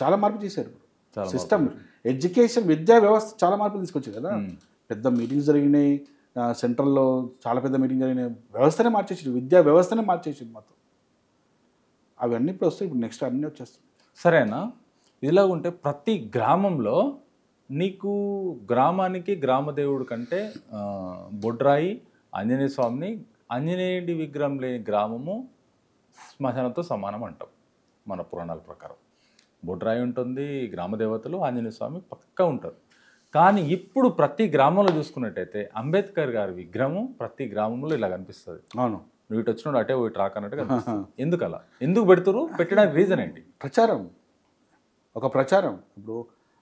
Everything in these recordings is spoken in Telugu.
చాలా మార్పు చేశారు. చాలా సిస్టమ్ ఎడ్యుకేషన్ విద్యా వ్యవస్థ చాలా మార్పులు తీసుకొచ్చారు కదా. పెద్ద మీటింగ్స్ జరిగినాయి సెంట్రల్లో, చాలా పెద్ద మీటింగ్ జరిగినాయి. వ్యవస్థనే మార్చేసారు, విద్యా వ్యవస్థనే మార్చేసారు మొత్తం. అవన్నీ ఇప్పుడు వస్తాయి, ఇప్పుడు నెక్స్ట్ అన్నీ వచ్చేస్తాయి. సరేనా? ఇదిలా ఉంటే ప్రతి గ్రామంలో నీకు గ్రామానికి గ్రామదేవుడు కంటే బొడ్రాయి ఆంజనేయ స్వామిని, ఆంజనేయుడి విగ్రహం లేని గ్రామము శ్మశానంతో సమానం అంటాం మన పురాణాల ప్రకారం. బొడ్రాయి ఉంటుంది, గ్రామదేవతలు, ఆంజనేయ స్వామి పక్కా ఉంటారు. కానీ ఇప్పుడు ప్రతి గ్రామంలో చూసుకున్నట్టయితే అంబేద్కర్ గారి విగ్రహం ప్రతి గ్రామంలో ఇలా కనిపిస్తుంది. అవును, నువ్వు ఇటు వచ్చినాడు అటే ఇటు రాకన్నట్టుగా కనిపిస్తుంది. ఎందుకు అలా? ఎందుకు పెడుతురు? పెట్టడానికి రీజన్ ఏంటి? ప్రచారం, ఒక ప్రచారం. ఇప్పుడు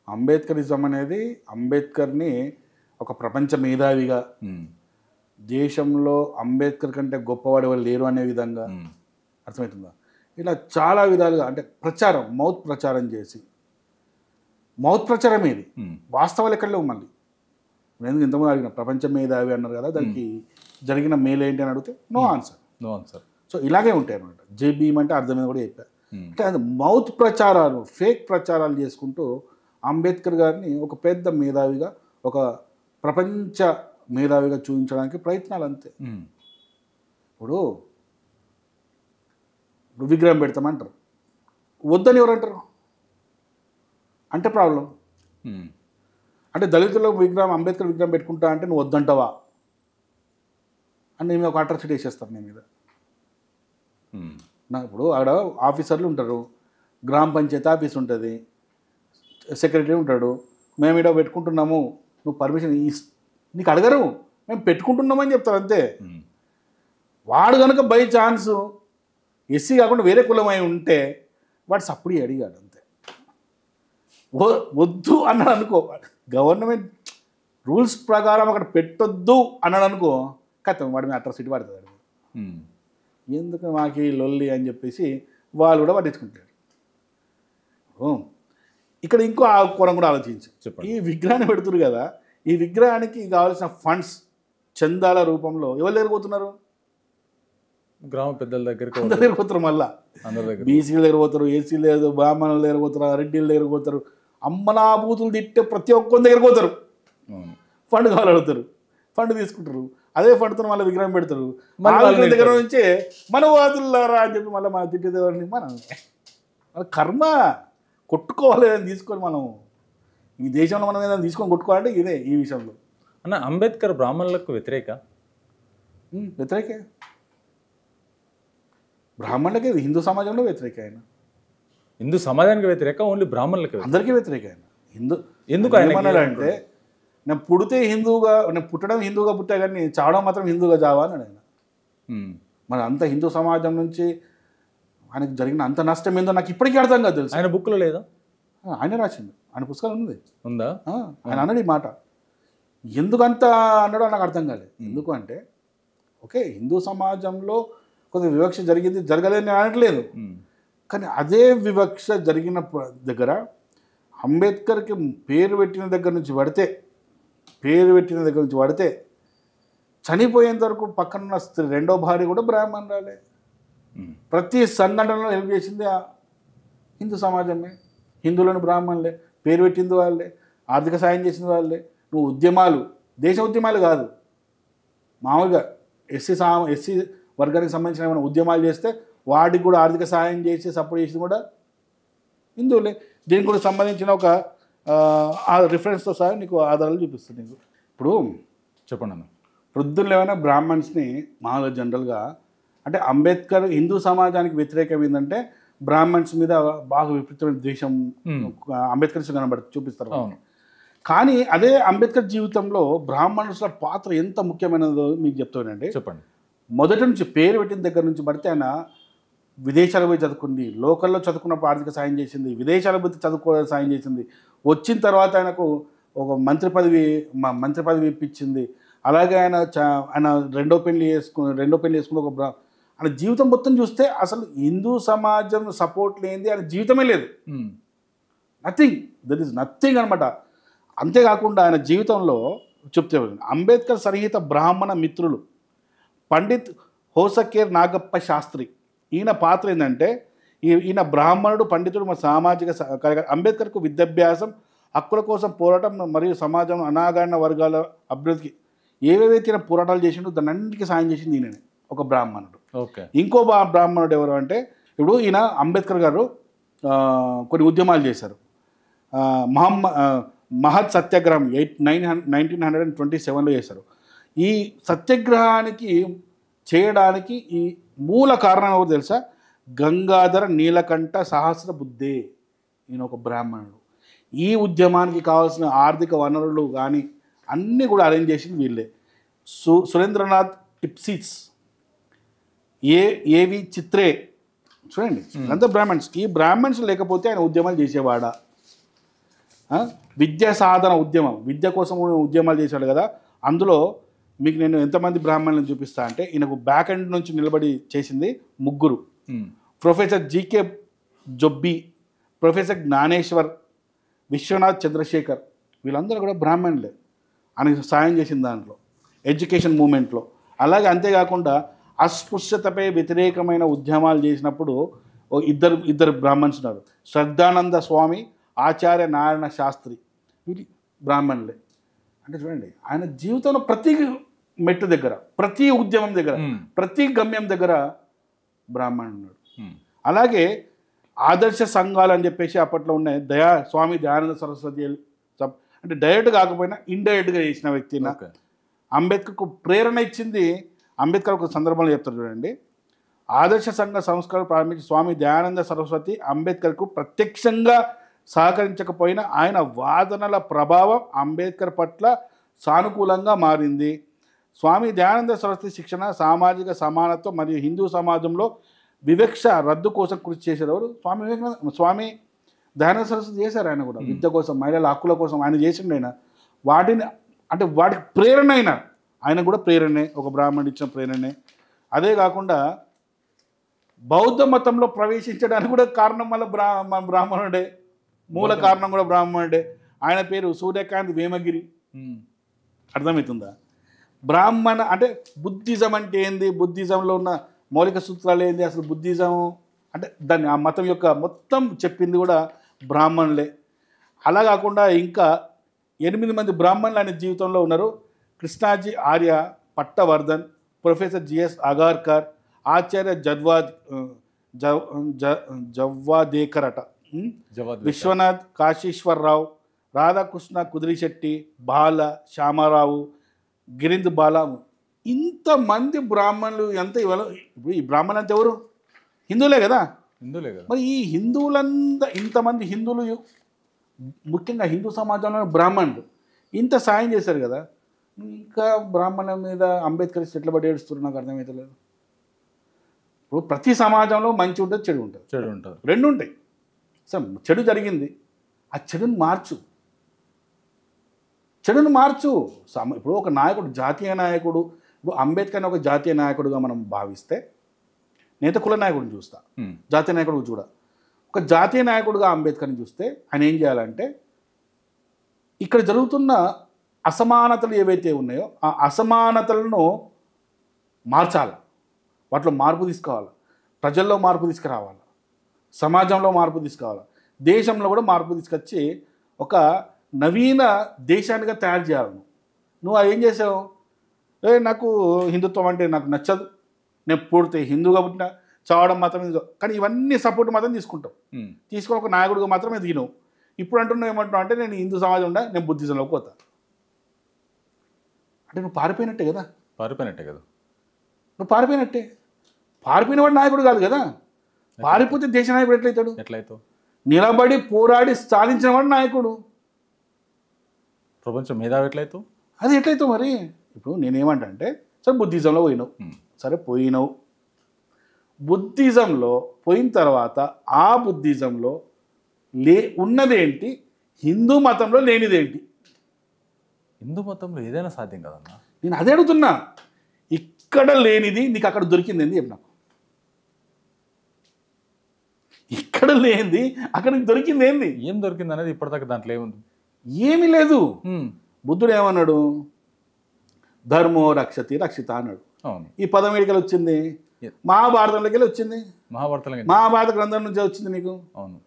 అంబేద్కరిజం అనేది అంబేద్కర్ని ఒక ప్రపంచ మేధావిగా, దేశంలో అంబేద్కర్ కంటే గొప్పవాడు ఎవరు లేరు అనే విధంగా, అర్థమవుతుందా? ఇలా చాలా విధాలుగా అంటే ప్రచారం, మౌత్ ప్రచారం చేసి, మౌత్ ప్రచారం ఏది, వాస్తవాలు ఎక్కడ లేవు. మళ్ళీ నేను ఎందుకు ఇంతకుముందు అడిగిన ప్రపంచ మేధావి అన్నారు కదా, దానికి జరిగిన మేలు ఏంటి అని అడిగితే నో ఆన్సర్. సో ఇలాగే ఉంటాయి అనమాట. జేబీఎం అంటే అర్థమైంది కూడా చెప్పారు. అంటే అది మౌత్ ప్రచారాలు, ఫేక్ ప్రచారాలు చేసుకుంటూ అంబేద్కర్ గారిని ఒక పెద్ద మేధావిగా, ఒక ప్రపంచ మేధావిగా చూపించడానికి ప్రయత్నాలు అంతే. ఇప్పుడు విగ్రహం పెడతామంటారు, వద్దని ఎవరంటారు అంటే ప్రాబ్లం. అంటే దళితుల విగ్రహం, అంబేద్కర్ విగ్రహం పెట్టుకుంటా అంటే నువ్వు వద్దంటావా అని నేను ఒక అట్రాసిటీ వేసేస్తాను నీ మీద. నాకు ఇప్పుడు ఆడ ఆఫీసర్లు ఉంటారు, గ్రామ పంచాయతీ ఆఫీస్ ఉంటుంది, సెక్రటరీ ఉంటాడు. మేము ఇక్కడ పెట్టుకుంటున్నాము, నువ్వు పర్మిషన్ నీకు అడగరు, మేము పెట్టుకుంటున్నామని చెప్తారు అంతే. వాడు కనుక బై ఛాన్స్ ఎస్సీ కాకుండా వేరే కులమై ఉంటే వాడు సప్పుడు అడిగాడు అంతే. వద్దు అన్నాడు అనుకో, గవర్నమెంట్ రూల్స్ ప్రకారం అక్కడ పెట్టొద్దు అన్నాడు అనుకో, కథం వాడి మీద అట్రాసిటీ పడుతుంది. ఎందుకు మాకు ఈ లొల్లి అని చెప్పేసి వాళ్ళు కూడా పట్టించుకుంటారు. ఇక్కడ ఇంకో కోణం కూడా ఆలోచించు. ఈ విగ్రహాన్ని పెడుతున్నారు కదా, ఈ విగ్రహానికి కావాల్సిన ఫండ్స్ చందాల రూపంలో ఎవరు దగ్గర పోతున్నారు? గ్రామ పెద్దల దగ్గరికి దగ్గర పోతారు. మళ్ళీ బీసీల దగ్గర పోతారు, ఏసీల దగ్గర, బ్రాహ్మణుల దగ్గర పోతారు, రెడ్డిల దగ్గర పోతారు, అమ్మనాభూతులు తిట్టే ప్రతి ఒక్కరి దగ్గర పోతారు. ఫండ్ కావాలి అడుగుతారు, ఫండ్ తీసుకుంటారు. అదే ఫండ్తో మళ్ళీ విగ్రహం పెడతారు. వాళ్ళ దగ్గర నుంచే మనవాదులారా అని చెప్పి మళ్ళీ మన తిట్టేదేవారిని మన కర్మ కొట్టుకోవాలి అని తీసుకొని మనం ఈ దేశంలో మనం ఏదైనా తీసుకొని కొట్టుకోవాలంటే ఇదే ఈ విషయంలో. అన్న, అంబేద్కర్ బ్రాహ్మణులకు వ్యతిరేకే? బ్రాహ్మణులకే, హిందూ సమాజంలో వ్యతిరేక ఆయన. హిందూ సమాజానికి వ్యతిరేక, ఓన్లీ బ్రాహ్మణులకి? అందరికీ వ్యతిరేక ఆయన. ఎందుకు ఆయన ఏమన్నాడంటే, నేను పుడితే హిందువుగా, నేను పుట్టడం హిందువుగా పుట్టా కానీ చావడం మాత్రం హిందువుగా చావా అన్నాడు ఆయన. మరి అంత హిందూ సమాజం నుంచి ఆయనకు జరిగిన అంత నష్టం ఏందో నాకు ఇప్పటికీ అర్థం కాదు. తెలుసు ఆయన బుక్లో లేదా? ఆయన రాసింది, ఆయన పుస్తకాలు ఉందా? ఆయన అన్నాడు ఈ మాట. ఎందుకంత అన్నాడో నాకు అర్థం కాలేదు. ఎందుకు అంటే, ఓకే హిందూ సమాజంలో కొంత వివక్ష జరిగింది, జరగలేదని అనట్లేదు, కానీ అదే వివక్ష జరిగిన దగ్గర అంబేద్కర్కి పేరు పెట్టిన దగ్గర నుంచి పడితే చనిపోయేంత వరకు పక్కన స్త్రీ రెండో భార్య కూడా బ్రాహ్మణురాలే. ప్రతి సంఘటనలో హెల్ప్ చేసింది హిందూ సమాజమే, హిందువులను బ్రాహ్మణులే, పేరు పెట్టింది వాళ్ళే, ఆర్థిక సాయం చేసింది వాళ్ళే. నువ్వు ఉద్యమాలు, దేశ ఉద్యమాలు కాదు, మామూలుగా ఎస్సీ వర్గానికి సంబంధించిన ఏమైనా ఉద్యమాలు చేస్తే వాటికి కూడా ఆర్థిక సహాయం చేసి సపోర్ట్ చేసింది కూడా హిందువులే. దీనికి కూడా సంబంధించిన ఒక రిఫరెన్స్తో సహా నీకు ఆధారాలు చూపిస్తుంది. నీకు ఇప్పుడు చెప్పండి అన్న, వృద్ధులు ఏమైనా బ్రాహ్మణ్స్ని మామూలుగా జనరల్గా అంటే అంబేద్కర్ హిందూ సమాజానికి వ్యతిరేకం ఏంటంటే బ్రాహ్మణ్స్ మీద బాగా విపరీతమైన ద్వేషం అంబేద్కర్ చూపిస్తారు. కానీ అదే అంబేద్కర్ జీవితంలో బ్రాహ్మణుల పాత్ర ఎంత ముఖ్యమైనదో మీకు చెప్తానండి. చెప్పండి. మొదటి నుంచి పేరు పెట్టిన దగ్గర నుంచి పడితే ఆయన విదేశాలకు పోయి చదువుకుంది, లోకల్లో చదువుకున్నప్పుడు ఆర్థిక సాయం చేసింది, విదేశాలకు పోయి చదువుకోవడానికి సాయం చేసింది, వచ్చిన తర్వాత ఆయనకు ఒక మంత్రి పదవి ఇప్పించింది. అలాగే ఆయన రెండో పెళ్లి చేసుకుని ఒక ఆయన జీవితం మొత్తం చూస్తే అసలు హిందూ సమాజం సపోర్ట్ లేనిది ఆయన జీవితమే లేదు. దట్ ఈస్ నథింగ్ అనమాట. అంతేకాకుండా ఆయన జీవితంలో చెప్తే అంబేద్కర్ సన్నిహిత బ్రాహ్మణ మిత్రులు పండిత్ హోసకేర్ నాగప్ప శాస్త్రి, ఈయన పాత్ర ఏంటంటే ఈయన బ్రాహ్మణుడు, పండితుడు, మన సామాజిక అంబేద్కర్కు విద్యాభ్యాసం, హక్కుల కోసం పోరాటం మరియు సమాజం అనాగరణ వర్గాల అభివృద్ధికి ఏవేవైతే ఈయన పోరాటాలు చేసిండో దాన్ని అన్నింటికీ సాయం చేసింది ఈయననే, ఒక బ్రాహ్మణుడు. ఓకే. ఇంకో బ్రాహ్మణుడు ఎవరు అంటే, ఇప్పుడు ఈయన అంబేద్కర్ గారు కొన్ని ఉద్యమాలు చేశారు. మహత్ సత్యాగ్రహం 1927లో చేశారు. ఈ సత్యాగ్రహానికి చేయడానికి ఈ మూల కారణం ఎవరు తెలుసా? గంగాధర నీలకంఠ సహస్రబుద్ధే. ఈయన ఒక బ్రాహ్మణుడు. ఈ ఉద్యమానికి కావాల్సిన ఆర్థిక వనరులు కానీ అన్నీ కూడా అరేంజ్ చేసింది వీళ్ళే. సురేంద్రనాథ్ టిప్సిస్, ఏవి చిత్రే, చూడండి అంతా బ్రాహ్మణ్స్. ఈ బ్రాహ్మణ్స్ లేకపోతే ఆయన ఉద్యమాలు చేసేవాడా? విద్యా సాధన ఉద్యమం, విద్య కోసం ఉద్యమాలు చేశాడు కదా. అందులో మీకు నేను ఎంతమంది బ్రాహ్మణులను చూపిస్తా అంటే, ఈయనకు బ్యాక్ ఎండ్ నుంచి నిలబడి చేసింది 3. Professor GK Jobbi, professor Gnaneshwar, Vishwanath Chandrashekhar, వీళ్ళందరూ కూడా బ్రాహ్మణులే. ఆయనకు సాయం చేసిన దాంట్లో ఎడ్యుకేషన్ మూమెంట్లో. అలాగే అంతేకాకుండా అస్పృశ్యతపై వ్యతిరేకమైన ఉద్యమాలు చేసినప్పుడు ఇద్దరు బ్రాహ్మణ్స్ ఉన్నారు. శ్రద్ధానంద స్వామి, ఆచార్య నారాయణ శాస్త్రి, వీళ్ళు బ్రాహ్మణులే. అంటే చూడండి, ఆయన జీవితంలో ప్రతి మెట్టు దగ్గర, ప్రతి ఉద్యమం దగ్గర, ప్రతి గమ్యం దగ్గర బ్రాహ్మణుడు ఉన్నాడు. అలాగే ఆదర్శ సంఘాలు అని చెప్పేసి అప్పట్లో ఉన్నాయి. స్వామి దయానంద సరస్వతి, అంటే డైరెక్ట్ కాకపోయినా ఇండైరెక్ట్గా చేసిన వ్యక్తిన అంబేద్కర్కు ప్రేరణ ఇచ్చింది. అంబేద్కర్ ఒక సందర్భంలో చెప్తారు చూడండి, ఆదర్శ సంఘ సంస్కరణ ప్రారంభించి స్వామి దయానంద సరస్వతి అంబేద్కర్కు ప్రత్యక్షంగా సహకరించకపోయినా ఆయన వాదనల ప్రభావం అంబేద్కర్ పట్ల సానుకూలంగా మారింది. స్వామి దయానంద సరస్వతి శిక్షణ, సామాజిక సమానత్వం మరియు హిందూ సమాజంలో వివక్ష రద్దు కోసం కృషి చేసేవారు స్వామి దయానంద సరస్వతి చేశారు. ఆయన కూడా విద్య కోసం, మహిళల హక్కుల కోసం ఆయన చేసిండు. ఆయన వాటిని అంటే వాటికి ప్రేరణ అయినా ఆయన కూడా ప్రేరణే, ఒక బ్రాహ్మణుడు ఇచ్చిన ప్రేరణే. అదే కాకుండా బౌద్ధ మతంలో ప్రవేశించడానికి కూడా కారణం వల్ల బ్రాహ్మణుడే, మూల కారణం కూడా బ్రాహ్మణుడే. ఆయన పేరు సూర్యకాంత్ వేమగిరి. అర్థమవుతుందా? బ్రాహ్మణ అంటే బుద్ధిజం అంటే ఏంది, బుద్ధిజంలో ఉన్న మౌలిక సూత్రాలు ఏంది, అసలు బుద్ధిజం అంటే దాన్ని ఆ మతం యొక్క మొత్తం చెప్పింది కూడా బ్రాహ్మణులే. అలా కాకుండా ఇంకా 8 మంది బ్రాహ్మణులు ఆయన జీవితంలో ఉన్నారు. కృష్ణాజీ ఆర్య, పట్టవర్ధన్, ప్రొఫెసర్ జిఎస్ అగార్కర్, ఆచార్య జవ్వాదేకర్ అట, విశ్వనాథ్ కాశీశ్వరరావు, రాధాకృష్ణ కుదిరిశెట్టి, బాల శ్యామారావు, గిరింద్ బాల, ఇంతమంది బ్రాహ్మణులు. ఎంత ఇవాళ ఇప్పుడు ఈ బ్రాహ్మణులు అంటే ఎవరు? హిందువులే కదా. మరి ఈ హిందువులంతా, ఇంతమంది హిందువులు, ముఖ్యంగా హిందూ సమాజంలో బ్రాహ్మణులు ఇంత సాయం చేశారు కదా. ఇంకా బ్రాహ్మణుల మీద అంబేద్కర్ ఎట్లా పడి ఏడుస్తున్నారు నాకు అర్థమవుతలేదు. ఇప్పుడు ప్రతి సమాజంలో మంచి ఉంటుంది, చెడు ఉంటుంది, రెండు ఉంటాయి. సార్ చెడు జరిగింది, ఆ చెడుని మార్చు. ఇప్పుడు ఒక నాయకుడు, జాతీయ నాయకుడు, ఇప్పుడు అంబేద్కర్ని ఒక జాతీయ నాయకుడుగా మనం భావిస్తే, నేత కుల నాయకుడిని చూస్తా, జాతీయ నాయకుడు చూడ. ఒక జాతీయ నాయకుడుగా అంబేద్కర్ని చూస్తే ఆయన ఏం చేయాలంటే, ఇక్కడ జరుగుతున్న అసమానతలు ఏవైతే ఉన్నాయో ఆ అసమానతలను మార్చాలి, వాటిలో మార్పు తీసుకురావాలి, ప్రజల్లో మార్పు తీసుకురావాలి, సమాజంలో మార్పు తీసుకురావాలి, దేశంలో కూడా మార్పు తీసుకొచ్చి ఒక నవీన దేశానిగా తయారు చేయాలి. నువ్వు ఏం చేసావు? నాకు హిందుత్వం అంటే నాకు నచ్చదు, నేను పూర్తి హిందూగా పుట్టిన, చావడం మాత్రమే, కానీ ఇవన్నీ సపోర్ట్ మాత్రం తీసుకుంటావు. తీసుకొని ఒక నాయకుడిగా మాత్రమే దిగినావు. ఇప్పుడు అంటున్నావు ఏమంటున్నావు అంటే, నేను హిందూ సమాజం ఉండా, నేను బుద్ధిజంలోకి పోతా. అంటే నువ్వు పారిపోయినట్టే కదా. నువ్వు పారిపోయినట్టే. పారిపోయినవాడు నాయకుడు కాదు కదా. పారిపోతే దేశ నాయకుడు ఎట్లయితావు? నిలబడి పోరాడి సాధించిన వాడు నాయకుడు. ప్రపంచం మేధావి ఎట్లయితావు? అది ఎట్లయితావు మరి. ఇప్పుడు నేనేమంటా అంటే, సరే బుద్ధిజంలో పోయినావు, సరే పోయినావు. బుద్ధిజంలో పోయిన తర్వాత ఆ బుద్ధిజంలో ఉన్నదేంటి, హిందూ మతంలో లేనిదేంటి? హిందూ మతంలో ఏదైనా సాధ్యం కదన్నా. నేను అదే అడుగుతున్నా. ఇక్కడ లేనిది నీకు అక్కడ దొరికింది ఏంది చెప్పు నాకు. ఇక్కడ లేనిది అక్కడికి దొరికింది ఏంది? ఏం దొరికింది అనేది ఇప్పటిదాకా దాంట్లో ఏముంది? ఏమీ లేదు. బుద్ధుడు ఏమన్నాడు? ధర్మో రక్షతి రక్షిత అన్నాడు. ఈ పదం ఎడికలు వచ్చింది. మహాభారతంలోకి వెళ్ళి వచ్చింది. మహాభారతంలో మహాభారత గ్రంథం నుంచి వచ్చింది నీకు. అవును.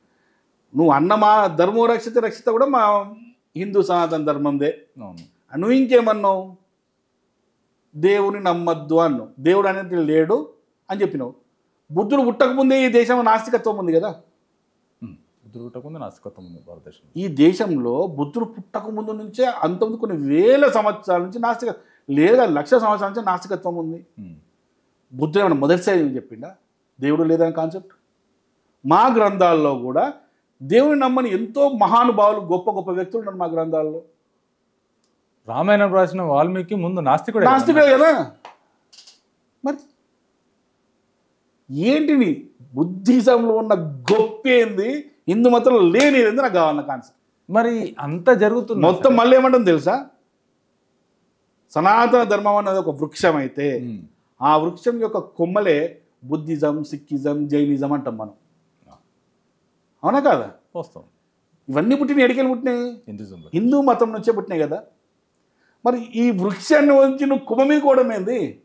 నువ్వు అన్న మా ధర్మో రక్షిత రక్షిత కూడా మా హిందూ సనాతన ధర్మందే. అవును. నువ్వు ఇంకేమన్నావు? దేవుని నమ్మద్దు అన్నావు. దేవుడు అనేది లేడు అని చెప్పినావు. బుద్ధుడు పుట్టకముందే ఈ దేశంలో నాస్తికత్వం ఉంది కదా. బుద్ధుడు పుట్టకముందే నాస్తికత్వం ఉంది భారతదేశంలో. ఈ దేశంలో బుద్ధుడు పుట్టకముందు నుంచే అంతకుముందు కొన్ని వేల సంవత్సరాల నుంచి లేదా లక్షల సంవత్సరాల నుంచి నాస్తికత్వం ఉంది. బుద్ధుడు ఏమైనా మొదటిసారి చెప్పిండా దేవుడు లేదని కాన్సెప్ట్? మా గ్రంథాల్లో కూడా దేవుని నమ్మని ఎంతో మహానుభావులు గొప్ప గొప్ప వ్యక్తులు ఉన్నారు మా గ్రంథాల్లో. రామాయణం రాసిన వాల్మీకి ముందు నాస్తికుడే కదా. మరి ఏంటిని బుద్ధిజంలో ఉన్న గొప్ప ఏంది, హిందూ మతంలో లేనిది నాకు కావాలన్న కాన్సెప్ట్. మరి అంత జరుగుతుంది మొత్తం మళ్ళీ ఏమంటుంది తెలుసా? సనాతన ధర్మం అన్నది ఒక వృక్షం అయితే ఆ వృక్షం యొక్క కొమ్మలే బుద్ధిజం, సిక్కిజం, జైనిజం అంటాం మనం. అవునా కాదా? వస్తాం. ఇవన్నీ పుట్టిన ఎడికెళ్ళి పుట్టినాయి? హిందూ మతం నుంచే పుట్టినాయి కదా. మరి ఈ వృక్షాన్ని వచ్చి నువ్వు కొమ్మ మీద కూడా ఏంది?